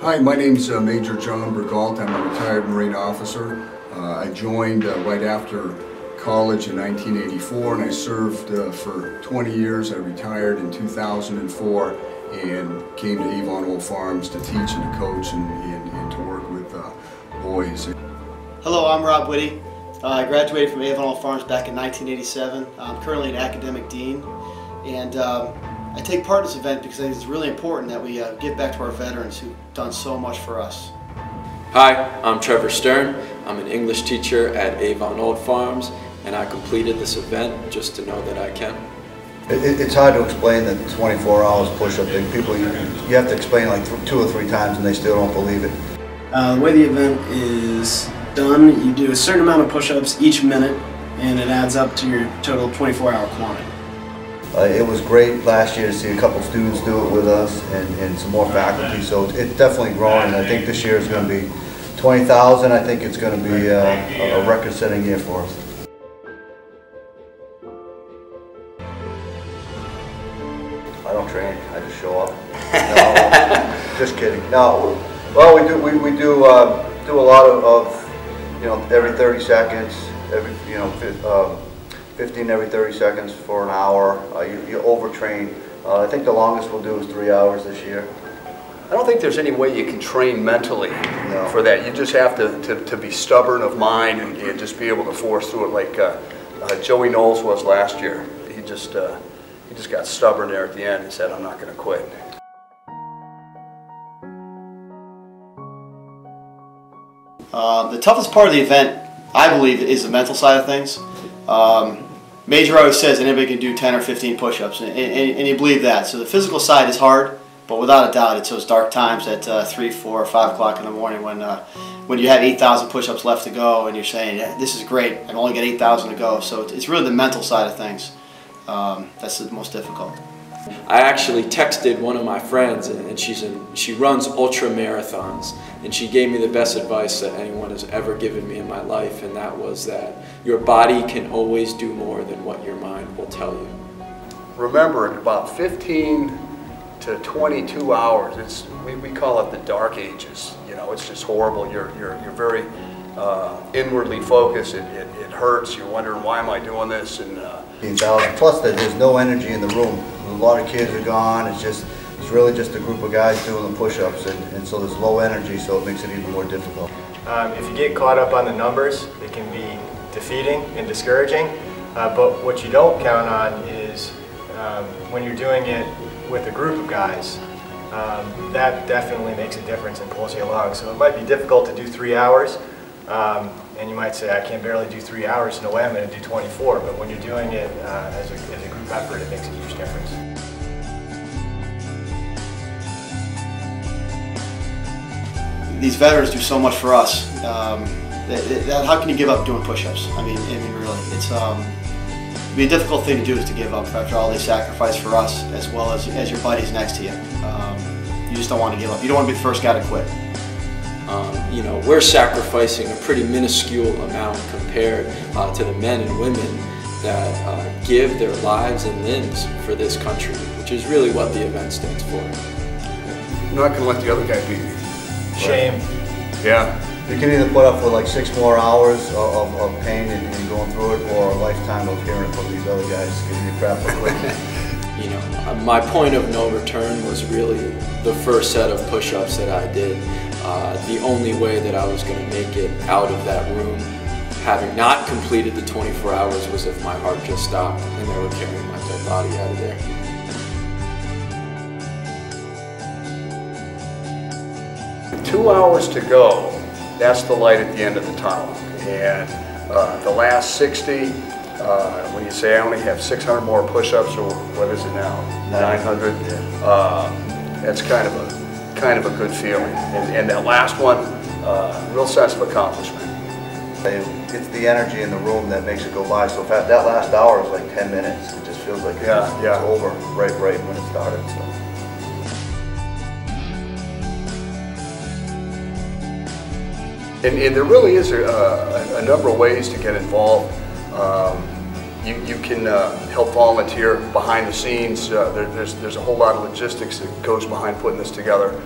Hi, my name's Major John Bergault. I'm a retired Marine officer. I joined right after college in 1984 and I served for 20 years. I retired in 2004 and came to Avon Old Farms to teach and to coach and to work with boys. Hello, I'm Rob Whitty. I graduated from Avon Old Farms back in 1987. I'm currently an academic dean, and I take part in this event because I think it's really important that we give back to our veterans who've done so much for us. Hi, I'm Trevor Stern. I'm an English teacher at Avon Old Farms, and I completed this event just to know that I can. It's hard to explain the 24 hours push-up thing. People, you have to explain like 2 or 3 times and they still don't believe it. The way the event is done, you do a certain amount of push-ups each minute, and it adds up to your total 24-hour quantity. It was great last year to see a couple students do it with us and some more faculty, so it's definitely growing. I think this year is going to be 20,000. I think it's going to be a record-setting year for us. I don't train. I just show up. No, just kidding. No, well, we do a lot of every 30 seconds, 15 every 30 seconds for an hour. You overtrain. I think the longest we'll do is 3 hours this year. I don't think there's any way you can train mentally for that. You just have to be stubborn of mind and just be able to force through it like Joey Knowles was last year. He just got stubborn there at the end and said, I'm not going to quit. The toughest part of the event, I believe, is the mental side of things. Major always says anybody can do 10 or 15 push-ups, and you believe that. So the physical side is hard, but without a doubt it's those dark times at 3, 4, 5 o'clock in the morning when you have 8,000 push-ups left to go and you're saying, yeah, this is great, I've only got 8,000 to go. So it's really the mental side of things that's the most difficult. I actually texted one of my friends, and she runs ultra marathons, and she gave me the best advice that anyone has ever given me in my life, and that was that your body can always do more than what your mind will tell you. Remember, in about 15 to 22 hours, we call it the dark ages. You know, it's just horrible. You're very inwardly focused. It hurts. You're wondering, why am I doing this? And plus, there's no energy in the room. A lot of kids are gone. It's really just a group of guys doing the push-ups, and so there's low energy, so it makes it even more difficult. If you get caught up on the numbers, it can be defeating and discouraging. But what you don't count on is when you're doing it with a group of guys, that definitely makes a difference and pulls you along. So it might be difficult to do 3 hours, and you might say, I can barely do 3 hours, no way I'm going to do 24. But when you're doing it as a group effort, it makes a huge difference. These veterans do so much for us. How can you give up doing push-ups? I mean, really, it'd be a difficult thing to do is to give up after all they sacrifice for us, as well as your buddies next to you. You just don't want to give up. You don't want to be the first guy to quit. You know, we're sacrificing a pretty minuscule amount compared to the men and women that give their lives and limbs for this country, which is really what the event stands for. I'm not going to let the other guy beat me. Shame. yeah. You can either put up with like 6 more hours of pain and going through it, or a lifetime of hearing from these other guys giving you crap for quitting. You know, my point of no return was really the first set of push-ups that I did. The only way that I was going to make it out of that room, having not completed the 24 hours, was if my heart just stopped and they were carrying my dead body out of there. Two hours to go, that's the light at the end of the tunnel. And the last 60, when you say I only have 600 more push-ups, or what is it now, 900, that's kind of a good feeling. And that last one, real sense of accomplishment. It's the energy in the room that makes it go by so fast. That last hour is like 10 minutes. It just feels like it's over right when it started. So. And there really is a number of ways to get involved. You can help volunteer behind the scenes. There's a whole lot of logistics that goes behind putting this together.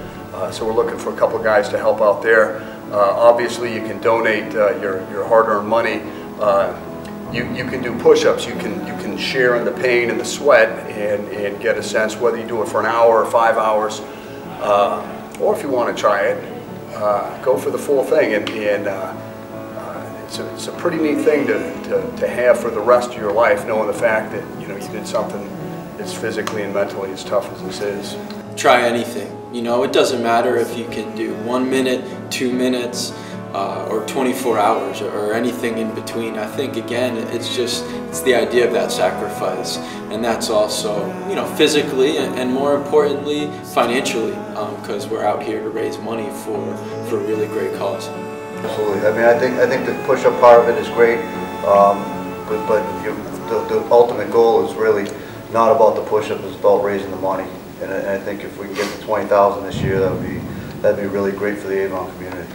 So we're looking for a couple guys to help out there. Obviously, you can donate your hard-earned money. You can do push-ups. You can share in the pain and the sweat and get a sense whether you do it for an hour or 5 hours, or if you want to try it, go for the full thing. And it's a pretty neat thing to have for the rest of your life, knowing the fact that you did something as physically and mentally as tough as this is. Try anything. It doesn't matter if you can do 1 minute, 2 minutes, or 24 hours, or anything in between. I think again, it's the idea of that sacrifice, and that's also physically and more importantly financially, because we're out here to raise money for a really great cause. Absolutely. I mean, I think the push-up part of it is great, but the ultimate goal is really not about the push-up. It's about raising the money, and I think if we can get to 20,000 this year, that'd be really great for the Avon community.